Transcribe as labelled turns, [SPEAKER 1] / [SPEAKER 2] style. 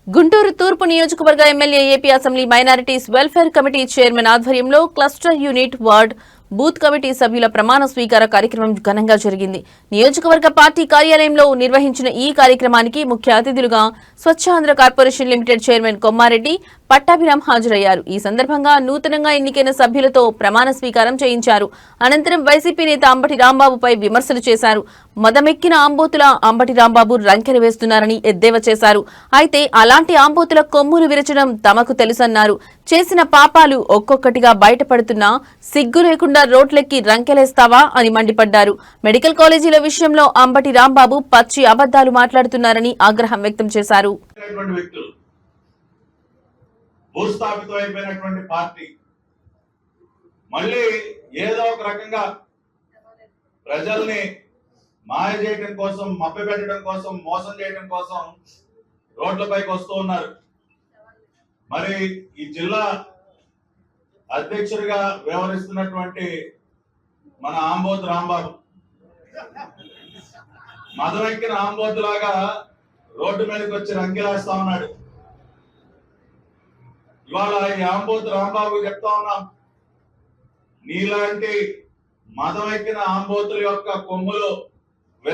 [SPEAKER 1] గుంటూరు తూర్పు నియోజకవర్గ MLA AP assembly minorities welfare committee chairman ఆధ్వర్యంలో cluster unit ward booth committee సభ్యుల ప్రమాణ స్వీకార కార్యక్రమం ఘనంగా జరిగింది. నియోజకవర్గ పార్టీ కార్యాలయంలో నిర్వహించిన ఈ కార్యక్రమానికి ముఖ్య అతిథులుగా Swachhandhra corporation limited chairman Kommareddy Pattabhiram హాజరయ్యారు. ఈ సందర్భంగా నూతనంగా ఎన్నికైన సభ్యులతో ప్రమాణ స్వీకారం చేయించారు. అనంతరం వైసీపీ నేత అంబటి రాంబాబుపై విమర్శలు చేశారు. మదమెక్కిన ఆంబోతుల అంబటి రాంబాబు రంకెలు వేస్తున్నారని ఎద్దేవా చేశారు. అయితే అలాంటి ఆంబోతుల కొమ్ములు విరచడం తమకు తెలుసన్నారు. చేసిన పాపాలు ఒక్కొక్కటిగా బయటపడుతున్నా సిగ్గు లేకుండా రోడ్లెక్కి రంకెలేస్తావా అని మండిపడ్డారు. మెడికల్ కాలేజీల విషయంలో అంబటి రాంబాబు పచ్చి అబద్దాలు మాట్లాడుతున్నారని ఆగ్రహం వ్యక్తం చేశారు.
[SPEAKER 2] భూస్థాపితం అయిపోయినటువంటి పార్టీ మళ్ళీ ఏదో ఒక రకంగా ప్రజల్ని మాయ చేయడం కోసం, మభ్యపెట్టడం కోసం, మోసం చేయడం కోసం రోడ్లపైకి వస్తూ ఉన్నారు. మరి ఈ జిల్లా అధ్యక్షుడిగా వ్యవహరిస్తున్నటువంటి మన ఆంబోతు రాంబాబు మదవెక్కిన ఆంబోతులాగా రోడ్డు మీదకి వచ్చి రంకెలేస్తా ఉన్నాడు. ఇవాళ ఈ ఆంబోతు రాంబాబు చెప్తా ఉన్నాం, నీలాంటి మదం ఎక్కిన ఆంబోతుల యొక్క కొమ్ములు